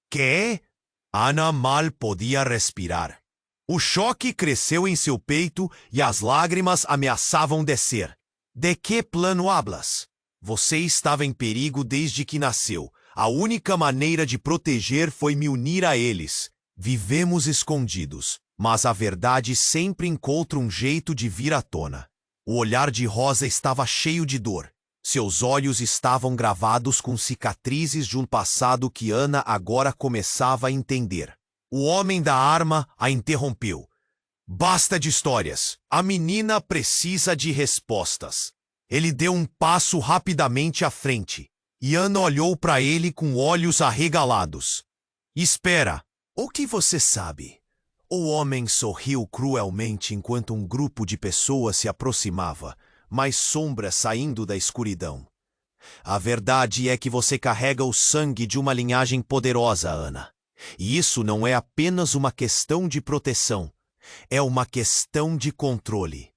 «¿Quê?». Ana mal podia respirar. O choque cresceu em seu peito e as lágrimas ameaçavam descer. «De que plano hablas?». «Você estava em perigo desde que nasceu. A única maneira de proteger foi me unir a eles. Vivemos escondidos, mas a verdade sempre encontra um jeito de vir à tona». O olhar de Rosa estava cheio de dor. Seus olhos estavam gravados com cicatrizes de um passado que Ana agora começava a entender. O homem da arma a interrompeu. «Basta de histórias. A menina precisa de respostas». Ele deu um passo rapidamente à frente, e Ana olhou para ele com olhos arregalados. «Espera, o que você sabe?». O homem sorriu cruelmente enquanto um grupo de pessoas se aproximava, mais sombras saindo da escuridão. «A verdade é que você carrega o sangue de uma linhagem poderosa, Ana. E isso não é apenas uma questão de proteção, é uma questão de controle».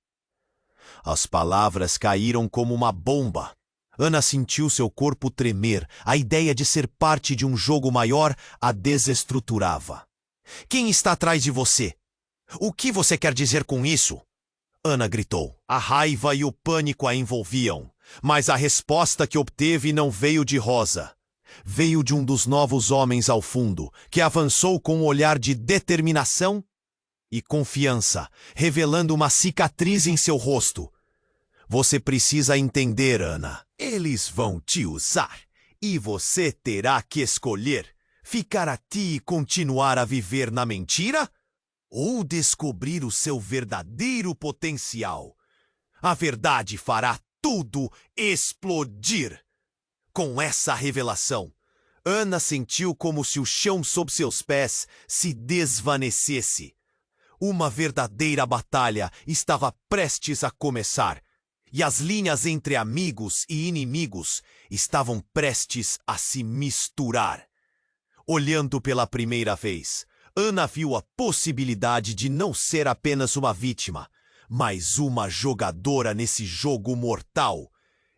As palavras caíram como uma bomba. Ana sentiu seu corpo tremer. A ideia de ser parte de um jogo maior a desestruturava. «Quem está atrás de você? O que você quer dizer com isso?». Ana gritou. A raiva e o pânico a envolviam, mas a resposta que obteve não veio de Rosa. Veio de um dos novos homens ao fundo, que avançou com um olhar de determinação e confiança, revelando uma cicatriz em seu rosto. «Você precisa entender, Ana. Eles vão te usar. E você terá que escolher: ficar aqui e continuar a viver na mentira? Ou descobrir o seu verdadeiro potencial? A verdade fará tudo explodir. Com essa revelação, Ana sentiu como se o chão sob seus pés se desvanecesse. Uma verdadeira batalha estava prestes a começar, e as linhas entre amigos e inimigos estavam prestes a se misturar. Olhando pela primeira vez, Ana viu a possibilidade de não ser apenas uma vítima, mas uma jogadora nesse jogo mortal.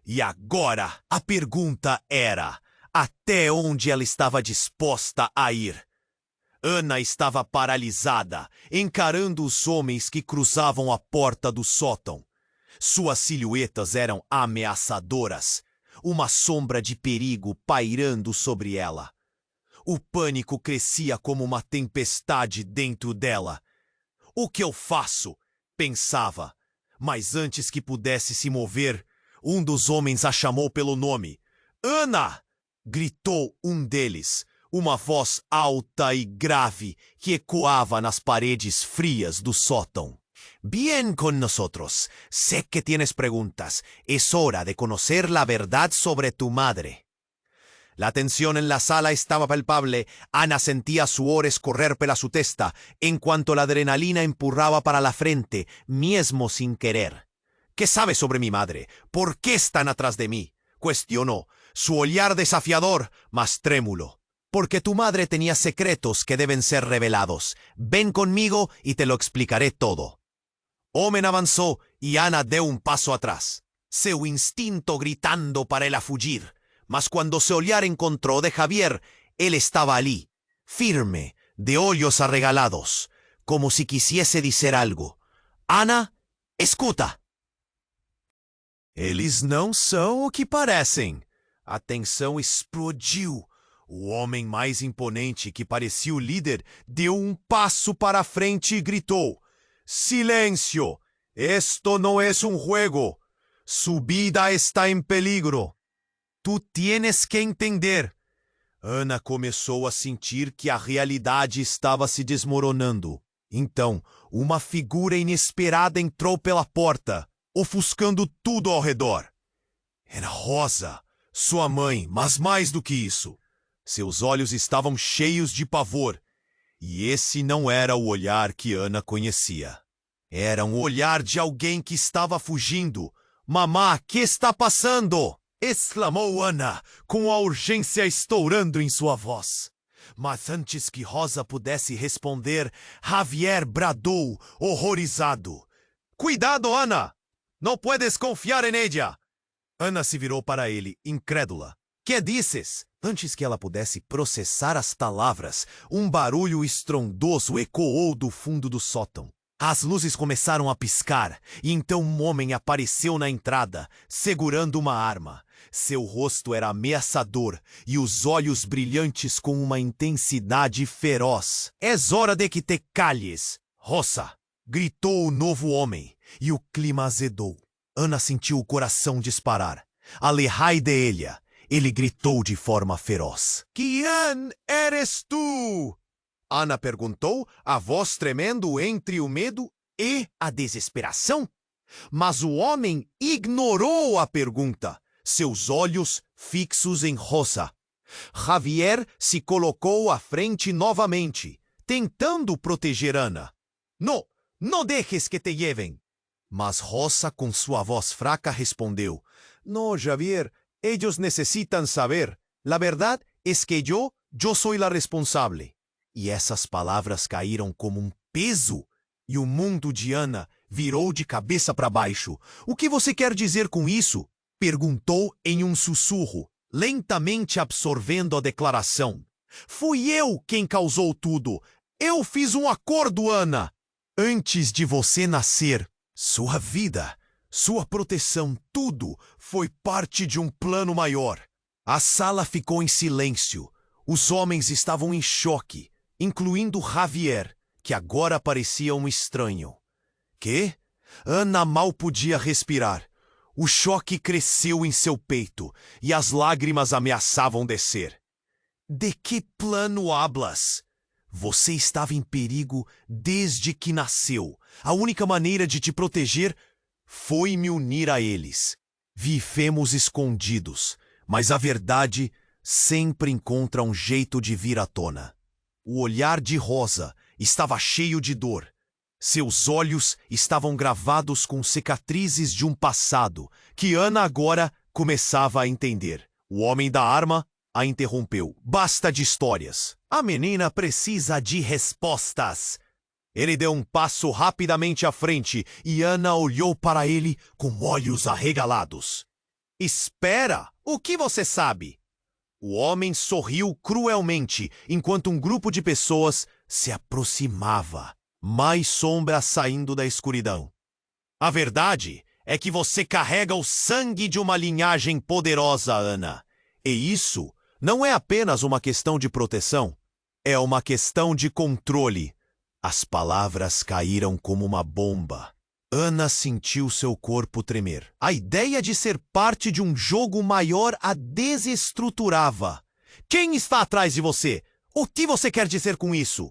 E agora a pergunta era: até onde ela estava disposta a ir? Ana estava paralisada, encarando os homens que cruzavam a porta do sótão. Suas silhuetas eram ameaçadoras, uma sombra de perigo pairando sobre ela. O pânico crescia como uma tempestade dentro dela. O que eu faço? Pensava. Mas antes que pudesse se mover, um dos homens a chamou pelo nome. Ana! Gritou um deles, uma voz alta e grave que ecoava nas paredes frias do sótão. Bien con nosotros. Sé que tienes preguntas. Es hora de conocer la verdad sobre tu madre. La tensión en la sala estaba palpable. Ana sentía sudores correr pela su testa, en cuanto la adrenalina empurraba para la frente, mismo sin querer. ¿Qué sabes sobre mi madre? ¿Por qué están atrás de mí? Cuestionó, su olhar desafiador, mas trémulo. Porque tu madre tenía secretos que deben ser revelados. Ven conmigo y te lo explicaré todo. Homem avançou e Ana deu um passo atrás. Seu instinto gritando para ela fugir. Mas cuando su olhar encontró de Javier, él estaba allí, firme, de olhos arregalados, como si quisiese dizer algo. Ana, escuta! Eles não são o que parecem. A tensão explodiu. O homem mais imponente, que parecia o líder, deu um passo para a frente e gritou: Silêncio! Esto no es un juego. Su vida está em peligro. Tu tienes que entender. Ana começou a sentir que a realidade estava se desmoronando. Então, uma figura inesperada entrou pela porta, ofuscando tudo ao redor. Era Rosa, sua mãe, mas mais do que isso. Seus olhos estavam cheios de pavor, e esse não era o olhar que Ana conhecia. Era um olhar de alguém que estava fugindo. Mamá, que está passando? Exclamou Ana, com a urgência estourando em sua voz. Mas antes que Rosa pudesse responder, Javier bradou, horrorizado. Cuidado, Ana! Não puedes confiar em ella! Ana se virou para ele, incrédula. Que dizes? Antes que ela pudesse processar as palavras, um barulho estrondoso ecoou do fundo do sótão. As luzes começaram a piscar, e então um homem apareceu na entrada, segurando uma arma. Seu rosto era ameaçador, e os olhos brilhantes com uma intensidade feroz. És hora de que te calhes, Rosa! Gritou o novo homem, e o clima azedou. Ana sentiu o coração disparar. Alejai de ella! Ele gritou de forma feroz. Quem eres tu? Ana perguntou, a voz tremendo entre o medo e a desesperação. Mas o homem ignorou a pergunta, seus olhos fixos em Rosa. Javier se colocou à frente novamente, tentando proteger Ana. Não dejes que te lleven. Mas Rosa, com sua voz fraca, respondeu: No, Javier, ellos necesitan saber. La verdad es que yo soy la responsable. E essas palavras caíram como um peso, e o mundo de Ana virou de cabeça para baixo. O que você quer dizer com isso? Perguntou em um sussurro, lentamente absorvendo a declaração. Fui eu quem causou tudo. Eu fiz um acordo, Ana. Antes de você nascer, sua vida, sua proteção, tudo foi parte de um plano maior. A sala ficou em silêncio. Os homens estavam em choque, incluindo Javier, que agora parecia um estranho. Que? Ana mal podia respirar. O choque cresceu em seu peito e as lágrimas ameaçavam descer. De que plano hablas? Você estava em perigo desde que nasceu. A única maneira de te proteger foi me unir a eles. Vivemos escondidos, mas a verdade sempre encontra um jeito de vir à tona. O olhar de Rosa estava cheio de dor. Seus olhos estavam gravados com cicatrizes de um passado que Ana agora começava a entender. O homem da arma a interrompeu. Basta de histórias. A menina precisa de respostas. Ele deu um passo rapidamente à frente e Ana olhou para ele com olhos arregalados. Espera! O que você sabe? O homem sorriu cruelmente enquanto um grupo de pessoas se aproximava. Mais sombras saindo da escuridão. A verdade é que você carrega o sangue de uma linhagem poderosa, Ana. E isso não é apenas uma questão de proteção, é uma questão de controle. As palavras caíram como uma bomba. Ana sentiu seu corpo tremer. A ideia de ser parte de um jogo maior a desestruturava. Quem está atrás de você? O que você quer dizer com isso?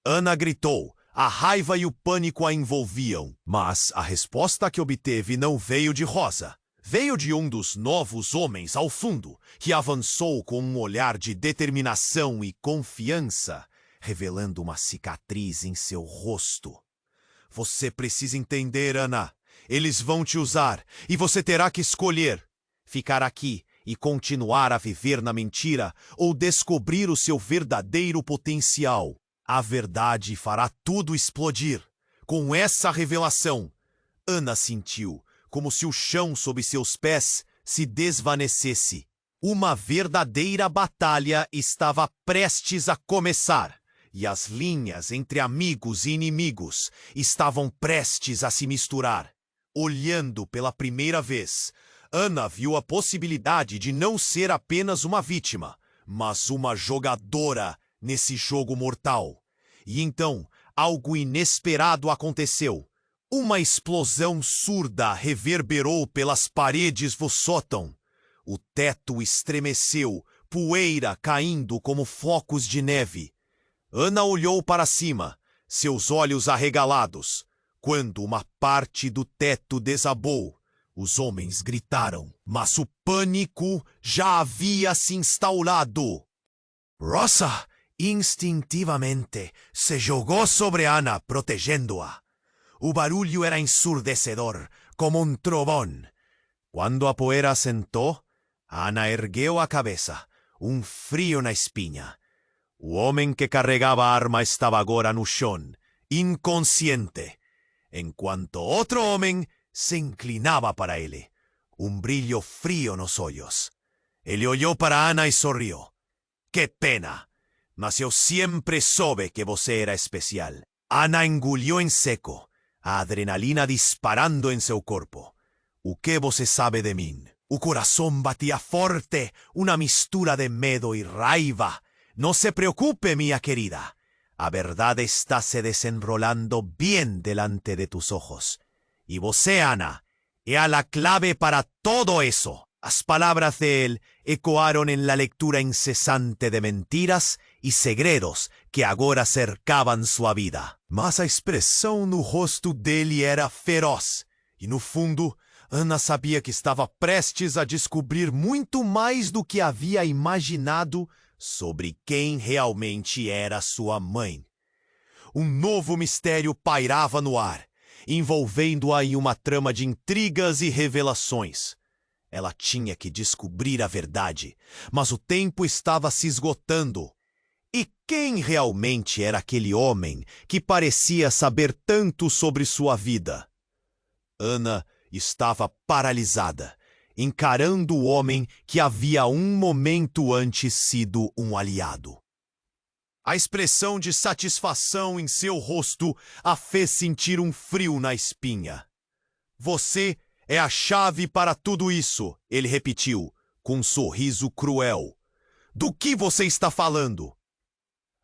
Ana gritou. A raiva e o pânico a envolviam, mas a resposta que obteve não veio de Rosa. Veio de um dos novos homens ao fundo, que avançou com um olhar de determinação e confiança, revelando uma cicatriz em seu rosto. Você precisa entender, Ana. Eles vão te usar, e você terá que escolher. Ficar aqui e continuar a viver na mentira, ou descobrir o seu verdadeiro potencial. A verdade fará tudo explodir. Com essa revelação, Ana sentiu como se o chão sob seus pés se desvanecesse. Uma verdadeira batalha estava prestes a começar, e as linhas entre amigos e inimigos estavam prestes a se misturar. Olhando pela primeira vez, Ana viu a possibilidade de não ser apenas uma vítima, mas uma jogadora nesse jogo mortal. E então, algo inesperado aconteceu. Uma explosão surda reverberou pelas paredes do sótão. O teto estremeceu, poeira caindo como flocos de neve. Ana olhou para cima, seus olhos arregalados, quando uma parte do teto desabou. Os homens gritaram, mas o pânico já havia se instaurado. Rosa instintivamente se jogou sobre Ana, protegendo-a. O barulho era ensurdecedor, como um trovão. Quando a poeira assentou, Ana ergueu a cabeça, um frio na espinha. O homem que carregava a arma estava agora no chão, inconsciente, enquanto outro homem se inclinava para ele, um brilho frio nos olhos. Ele olhou para Ana e sorriu. Que pena, mas eu sempre soube que você era especial. Ana engoliu em seco, a adrenalina disparando em seu corpo. O que você sabe de mim? O coração batia forte, uma mistura de medo e raiva. Não se preocupe, minha querida. A verdade está se desenrolando bem delante de tus ojos. E você, Ana, é a clave para todo isso. As palavras de él ecoaron en la lectura incesante de mentiras e segredos que agora cercavam sua vida. Mas a expressão no rosto dele era feroz. E no fundo, Ana sabia que estava prestes a descobrir muito mais do que havia imaginado sobre quem realmente era sua mãe. Um novo mistério pairava no ar, envolvendo-a em uma trama de intrigas e revelações. Ela tinha que descobrir a verdade, mas o tempo estava se esgotando. E quem realmente era aquele homem que parecia saber tanto sobre sua vida? Ana estava paralisada, encarando o homem que havia um momento antes sido um aliado. A expressão de satisfação em seu rosto a fez sentir um frio na espinha. Você é a chave para tudo isso, ele repetiu, com um sorriso cruel. Do que você está falando?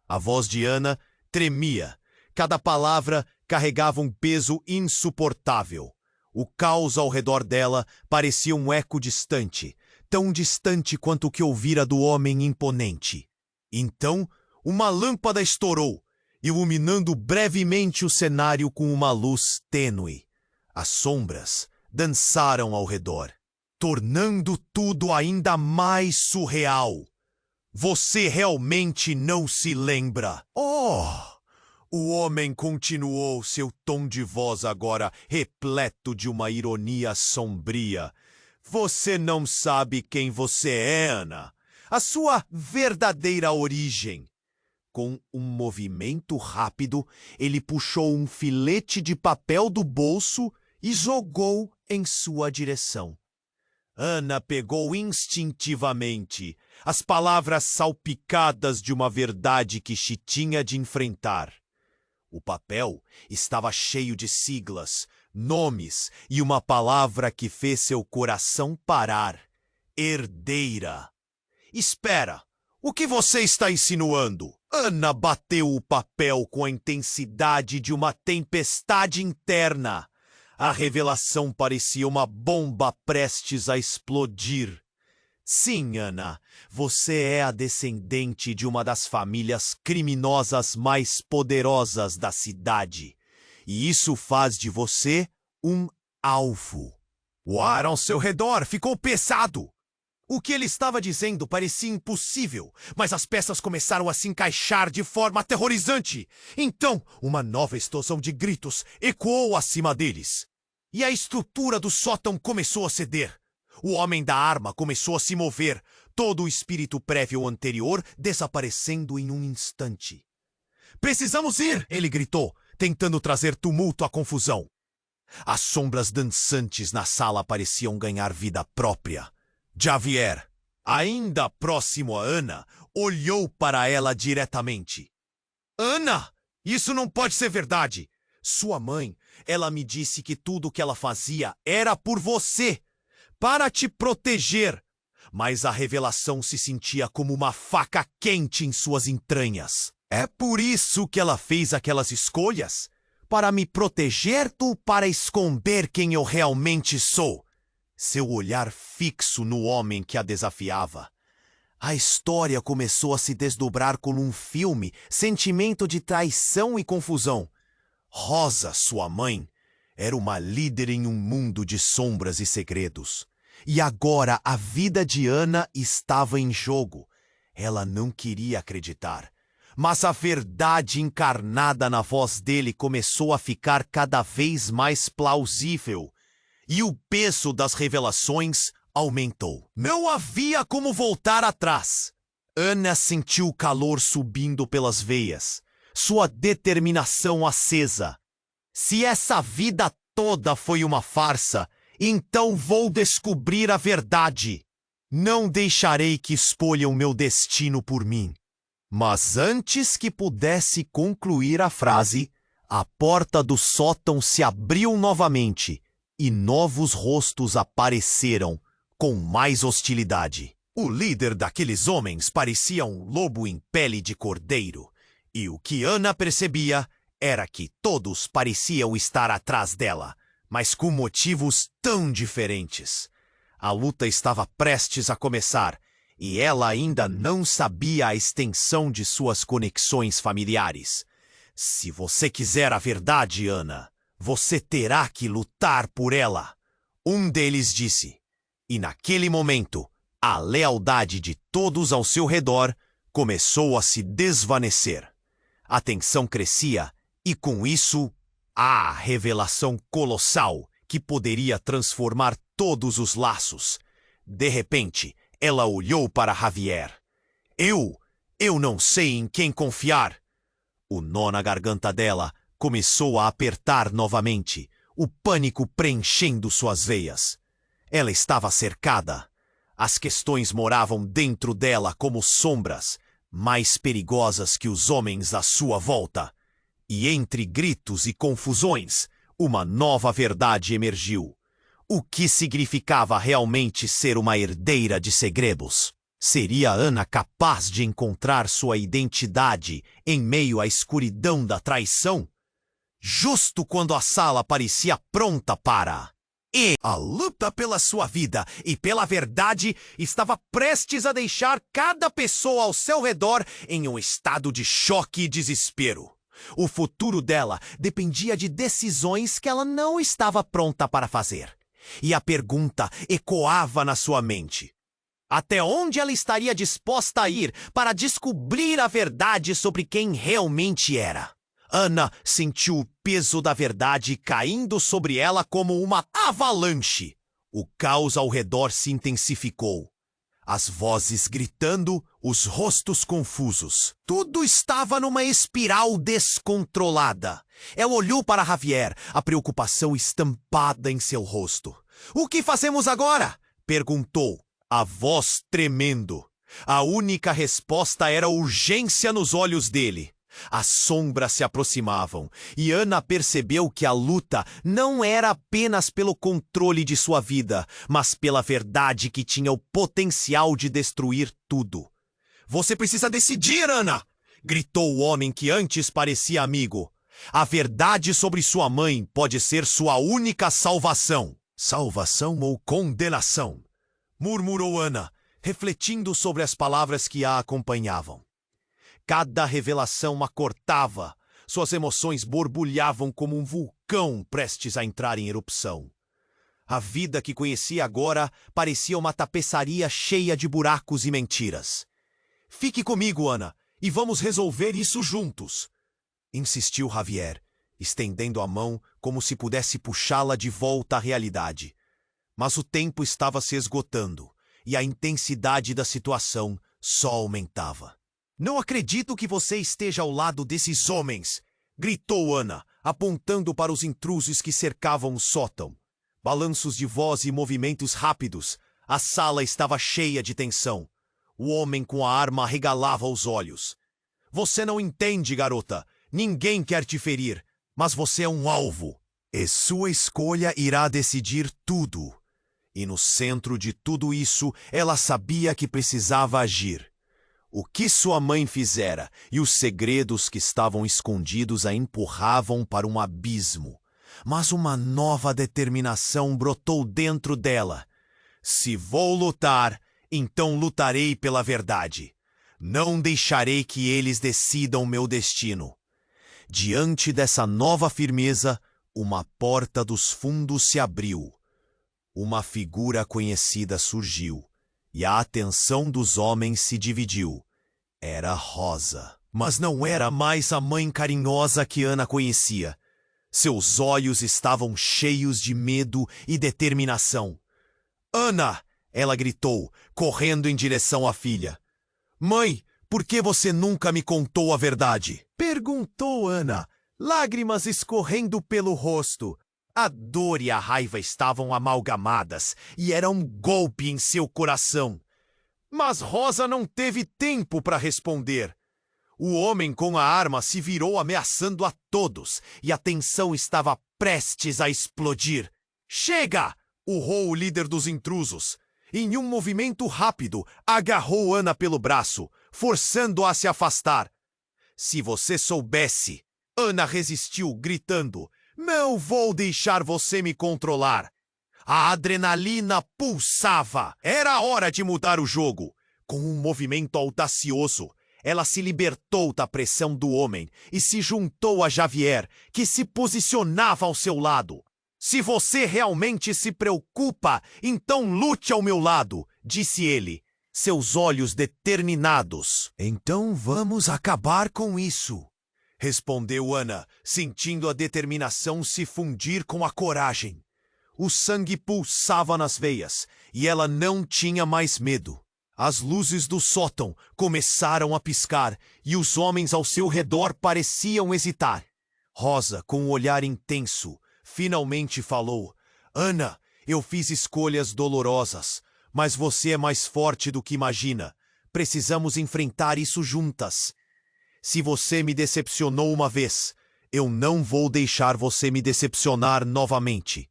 A voz de Ana tremia. Cada palavra carregava um peso insuportável. O caos ao redor dela parecia um eco distante, tão distante quanto o que ouvira do homem imponente. Então, uma lâmpada estourou, iluminando brevemente o cenário com uma luz tênue. As sombras dançaram ao redor, tornando tudo ainda mais surreal. Você realmente não se lembra? Oh! O homem continuou, seu tom de voz agora repleto de uma ironia sombria. Você não sabe quem você é, Ana. A sua verdadeira origem. Com um movimento rápido, ele puxou um filete de papel do bolso e jogou em sua direção. Ana pegou instintivamente as palavras salpicadas de uma verdade que se tinha de enfrentar. O papel estava cheio de siglas, nomes e uma palavra que fez seu coração parar. Herdeira. Espera, o que você está insinuando? Ana bateu o papel com a intensidade de uma tempestade interna. A revelação parecia uma bomba prestes a explodir. Sim, Ana, você é a descendente de uma das famílias criminosas mais poderosas da cidade. E isso faz de você um alvo. O ar ao seu redor ficou pesado. O que ele estava dizendo parecia impossível, mas as peças começaram a se encaixar de forma aterrorizante. Então, uma nova explosão de gritos ecoou acima deles. E a estrutura do sótão começou a ceder. O homem da arma começou a se mover, todo o espírito prévio anterior desaparecendo em um instante. "Precisamos ir!" ele gritou, tentando trazer tumulto à confusão. As sombras dançantes na sala pareciam ganhar vida própria. Javier, ainda próximo a Ana, olhou para ela diretamente. "Ana, isso não pode ser verdade! Sua mãe, ela me disse que tudo o que ela fazia era por você, para te proteger." Mas a revelação se sentia como uma faca quente em suas entranhas. "É por isso que ela fez aquelas escolhas? Para me proteger ou para esconder quem eu realmente sou?" Seu olhar fixo no homem que a desafiava. A história começou a se desdobrar como um filme, sentimento de traição e confusão. Rosa, sua mãe, era uma líder em um mundo de sombras e segredos. E agora a vida de Ana estava em jogo. Ela não queria acreditar. Mas a verdade encarnada na voz dele começou a ficar cada vez mais plausível. E o peso das revelações aumentou. Não havia como voltar atrás. Ana sentiu o calor subindo pelas veias, sua determinação acesa. "Se essa vida toda foi uma farsa, então vou descobrir a verdade. Não deixarei que escolham meu destino por mim." Mas antes que pudesse concluir a frase, a porta do sótão se abriu novamente e novos rostos apareceram com mais hostilidade. O líder daqueles homens parecia um lobo em pele de cordeiro, e o que Ana percebia era que todos pareciam estar atrás dela, mas com motivos tão diferentes. A luta estava prestes a começar, e ela ainda não sabia a extensão de suas conexões familiares. "Se você quiser a verdade, Ana, você terá que lutar por ela", um deles disse. E naquele momento, a lealdade de todos ao seu redor começou a se desvanecer. A tensão crescia e, com isso, a revelação colossal que poderia transformar todos os laços. De repente, ela olhou para Javier. Eu não sei em quem confiar." O nó na garganta dela começou a apertar novamente, o pânico preenchendo suas veias. Ela estava cercada. As questões moravam dentro dela como sombras, mais perigosas que os homens à sua volta. E entre gritos e confusões, uma nova verdade emergiu. O que significava realmente ser uma herdeira de segredos? Seria Ana capaz de encontrar sua identidade em meio à escuridão da traição? Justo quando a sala parecia pronta para... E a luta pela sua vida e pela verdade estava prestes a deixar cada pessoa ao seu redor em um estado de choque e desespero. O futuro dela dependia de decisões que ela não estava pronta para fazer. E a pergunta ecoava na sua mente: até onde ela estaria disposta a ir para descobrir a verdade sobre quem realmente era? Ana sentiu o peso da verdade caindo sobre ela como uma avalanche. O caos ao redor se intensificou. As vozes gritando, os rostos confusos. Tudo estava numa espiral descontrolada. Ela olhou para Javier, a preocupação estampada em seu rosto. "O que fazemos agora?" perguntou, a voz tremendo. A única resposta era urgência nos olhos dele. As sombras se aproximavam, e Ana percebeu que a luta não era apenas pelo controle de sua vida, mas pela verdade que tinha o potencial de destruir tudo. "Você precisa decidir, Ana!" gritou o homem que antes parecia amigo. "A verdade sobre sua mãe pode ser sua única salvação." "Salvação ou condenação?" murmurou Ana, refletindo sobre as palavras que a acompanhavam. Cada revelação a cortava. Suas emoções borbulhavam como um vulcão prestes a entrar em erupção. A vida que conhecia agora parecia uma tapeçaria cheia de buracos e mentiras. "Fique comigo, Ana, e vamos resolver isso juntos", insistiu Javier, estendendo a mão como se pudesse puxá-la de volta à realidade. Mas o tempo estava se esgotando, e a intensidade da situação só aumentava. "Não acredito que você esteja ao lado desses homens!" gritou Ana, apontando para os intrusos que cercavam o sótão. Balanços de voz e movimentos rápidos. A sala estava cheia de tensão. O homem com a arma arregalava os olhos. "Você não entende, garota. Ninguém quer te ferir, mas você é um alvo. E sua escolha irá decidir tudo." E no centro de tudo isso, ela sabia que precisava agir. O que sua mãe fizera e os segredos que estavam escondidos a empurravam para um abismo. Mas uma nova determinação brotou dentro dela. "Se vou lutar, então lutarei pela verdade. Não deixarei que eles decidam meu destino." Diante dessa nova firmeza, uma porta dos fundos se abriu. Uma figura conhecida surgiu. E a atenção dos homens se dividiu. Era Rosa. Mas não era mais a mãe carinhosa que Ana conhecia. Seus olhos estavam cheios de medo e determinação. "Ana!" ela gritou, correndo em direção à filha. "Mãe, por que você nunca me contou a verdade?" perguntou Ana, lágrimas escorrendo pelo rosto. A dor e a raiva estavam amalgamadas e era um golpe em seu coração. Mas Rosa não teve tempo para responder. O homem com a arma se virou ameaçando a todos e a tensão estava prestes a explodir. "Chega!" urrou o líder dos intrusos. Em um movimento rápido, agarrou Ana pelo braço, forçando-a a se afastar. "Se você soubesse!" Ana resistiu, gritando. "Não vou deixar você me controlar." A adrenalina pulsava. Era hora de mudar o jogo. Com um movimento audacioso, ela se libertou da pressão do homem e se juntou a Javier, que se posicionava ao seu lado. "Se você realmente se preocupa, então lute ao meu lado", disse ele, seus olhos determinados. "Então vamos acabar com isso", respondeu Ana, sentindo a determinação se fundir com a coragem. O sangue pulsava nas veias, e ela não tinha mais medo. As luzes do sótão começaram a piscar, e os homens ao seu redor pareciam hesitar. Rosa, com um olhar intenso, finalmente falou: "Ana, eu fiz escolhas dolorosas, mas você é mais forte do que imagina. Precisamos enfrentar isso juntas. Se você me decepcionou uma vez, eu não vou deixar você me decepcionar novamente."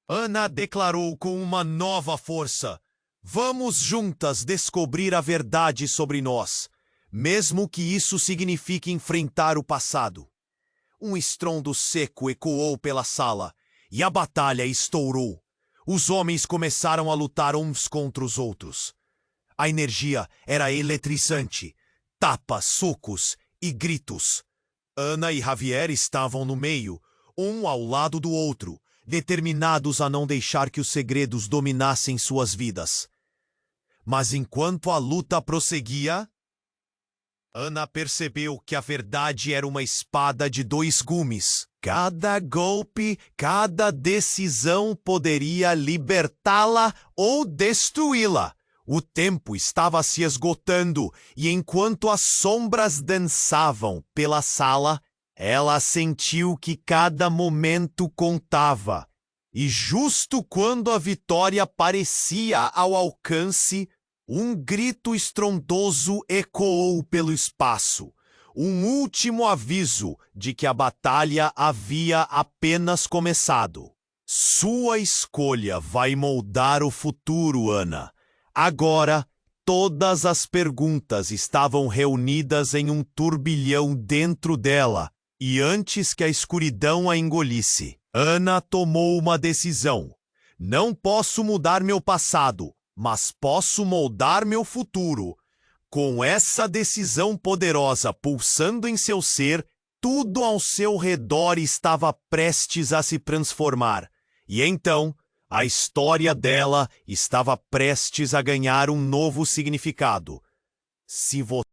Ana declarou com uma nova força: "Vamos juntas descobrir a verdade sobre nós, mesmo que isso signifique enfrentar o passado." Um estrondo seco ecoou pela sala, e a batalha estourou. Os homens começaram a lutar uns contra os outros. A energia era eletrizante. Tapas, socos e gritos. Ana e Javier estavam no meio, um ao lado do outro, determinados a não deixar que os segredos dominassem suas vidas. Mas enquanto a luta prosseguia, Ana percebeu que a verdade era uma espada de dois gumes. Cada golpe, cada decisão poderia libertá-la ou destruí-la. O tempo estava se esgotando e enquanto as sombras dançavam pela sala, ela sentiu que cada momento contava. E justo quando a vitória parecia ao alcance, um grito estrondoso ecoou pelo espaço. Um último aviso de que a batalha havia apenas começado. Sua escolha vai moldar o futuro, Ana. Agora, todas as perguntas estavam reunidas em um turbilhão dentro dela, e antes que a escuridão a engolisse, Ana tomou uma decisão. Não posso mudar meu passado, mas posso moldar meu futuro. Com essa decisão poderosa pulsando em seu ser, tudo ao seu redor estava prestes a se transformar. E então, a história dela estava prestes a ganhar um novo significado. Se você